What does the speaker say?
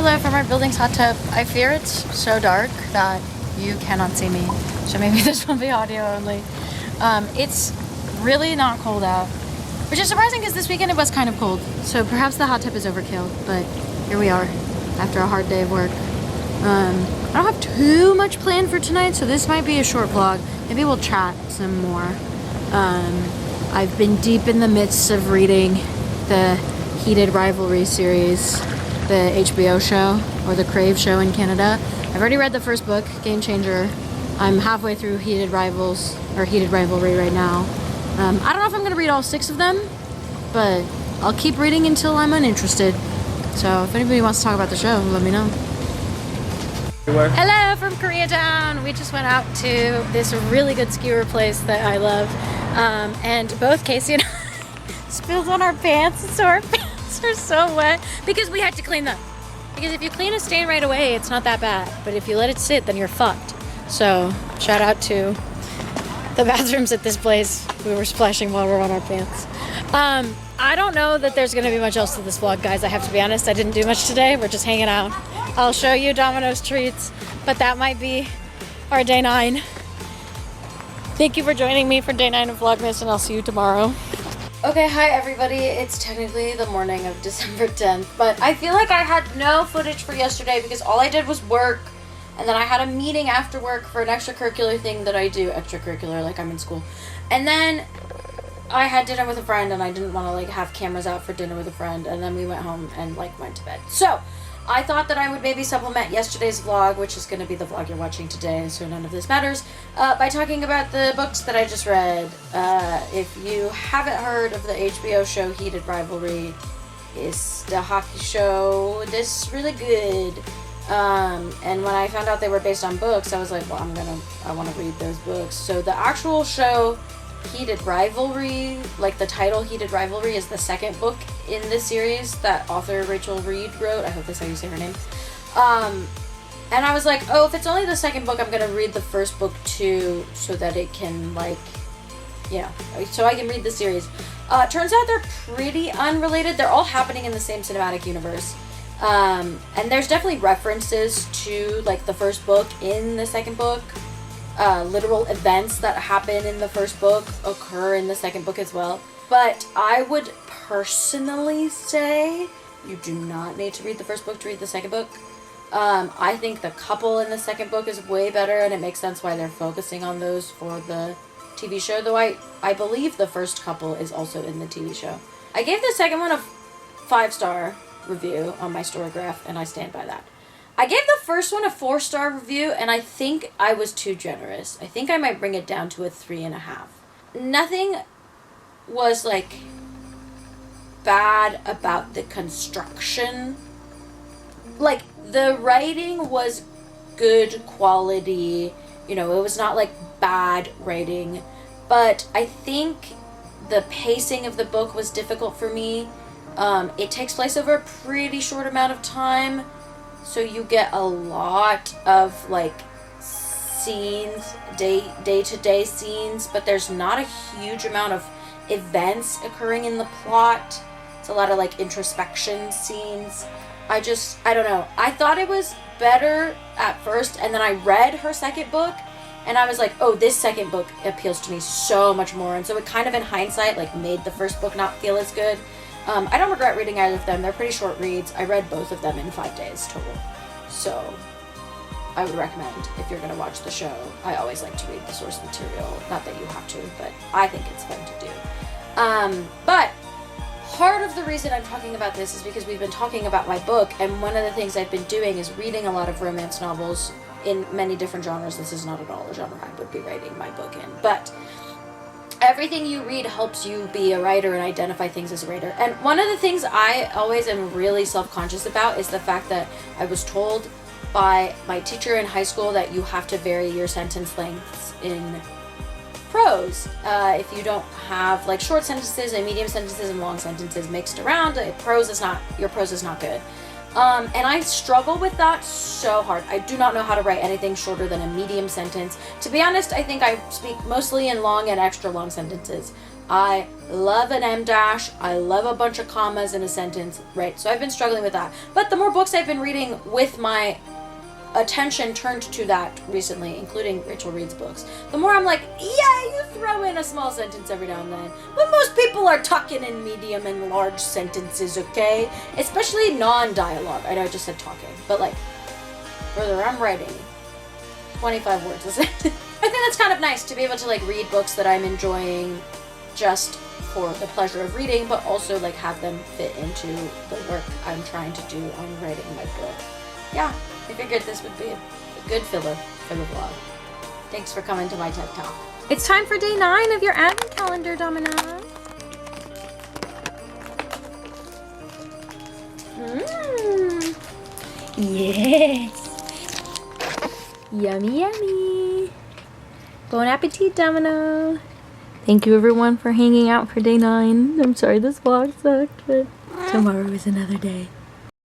Hello from our building's hot tub. I fear it's so dark that you cannot see me, so maybe this will be audio only. It's really not cold out, which is surprising because this weekend it was kind of cold, so perhaps the hot tub is overkill, but here we are after a hard day of work. I don't have too much planned for tonight, so this might be a short vlog. Maybe we'll chat some more. I've been deep in the midst of reading the Heated Rivalry series, the HBO show, or the Crave show in Canada. I've already read the first book, Game Changer. I'm halfway through Heated Rivalry right now. I don't know if I'm gonna read all 6 of them, but I'll keep reading until I'm uninterested. So if anybody wants to talk about the show, let me know. Hello from Koreatown. We just went out to this really good skewer place that I love. And both Casey and I spilled on our pants, so our pants are so wet because we had to clean them. Because if you clean a stain right away, it's not that bad. But if you let it sit, then you're fucked. So shout out to the bathrooms at this place. We were splashing while we were on our pants. I don't know that there's gonna be much else to this vlog, guys. I have to be honest, I didn't do much today. We're just hanging out. I'll show you Domino's treats, but that might be our day 9. Thank you for joining me for day 9 of Vlogmas, and I'll see you tomorrow. Okay, hi everybody. It's technically the morning of December 10th, but I feel like I had no footage for yesterday because all I did was work, and then I had a meeting after work for an extracurricular thing that I do. Extracurricular, like I'm in school. And then I had dinner with a friend, and I didn't want to like have cameras out for dinner with a friend, and then we went home and like went to bed. So I thought that I would maybe supplement yesterday's vlog, which is going to be the vlog you're watching today, so none of this matters, by talking about the books that I just read. If you haven't heard of the HBO show Heated Rivalry, it's the hockey show. It's really good. And when I found out they were based on books, I was like, well, I want to read those books. So the actual show Heated Rivalry, like the title Heated Rivalry, is the second book in the series that author Rachel Reed wrote. I hope that's how you say her name. And I was like, oh, if it's only the second book, I'm gonna read the first book too, so that it can like, yeah, so I can read the series. Turns out they're pretty unrelated. They're all happening in the same cinematic universe. And there's definitely references to like the first book in the second book. Literal events that happen in the first book occur in the second book as well. But I would personally say you do not need to read the first book to read the second book. I think the couple in the second book is way better, and it makes sense why they're focusing on those for the TV show, though I believe the first couple is also in the TV show. I gave the second one a 5-star review on my Storygraph, and I stand by that. I gave the first one a 4-star review, and I think I was too generous. I think I might bring it down to a 3.5. Nothing was, like, bad about the construction. Like, the writing was good quality. You know, it was not, like, bad writing. But I think the pacing of the book was difficult for me. It takes place over a pretty short amount of time. So you get a lot of like scenes, day-to-day scenes, but there's not a huge amount of events occurring in the plot. It's a lot of like introspection scenes. I don't know. I thought it was better at first, and then I read her second book, and I was like, oh, this second book appeals to me so much more. And so it kind of in hindsight like made the first book not feel as good. I don't regret reading either of them. They're pretty short reads. I read both of them in 5 days total. So I would recommend, if you're going to watch the show, I always like to read the source material. Not that you have to, but I think it's fun to do. But part of the reason I'm talking about this is because we've been talking about my book, and one of the things I've been doing is reading a lot of romance novels in many different genres. This is not at all a genre I would be writing my book in, but everything you read helps you be a writer and identify things as a writer. And one of the things I always am really self-conscious about is the fact that I was told by my teacher in high school that you have to vary your sentence lengths in prose. If you don't have like short sentences and medium sentences and long sentences mixed around, your prose is not good. And I struggle with that so hard. I do not know how to write anything shorter than a medium sentence. To be honest, I think I speak mostly in long and extra long sentences. I love an em dash. I love a bunch of commas in a sentence, right? So I've been struggling with that. But the more books I've been reading with my attention turned to that recently, including Rachel Reed's books, the more I'm like, yeah, you throw in a small sentence every now and then. But most people are talking in medium and large sentences, okay? Especially non-dialogue. I know I just said talking, but like, further I'm writing 25 words a sentence. I think that's kind of nice to be able to like read books that I'm enjoying just for the pleasure of reading, but also like have them fit into the work I'm trying to do on writing my book. Yeah, I figured this would be a good filler for the vlog. Thanks for coming to my TED Talk. It's time for day 9 of your advent calendar, Domino. Yes. Yummy, yummy. Bon appetit, Domino. Thank you everyone for hanging out for day 9. I'm sorry this vlog sucked, but tomorrow is another day.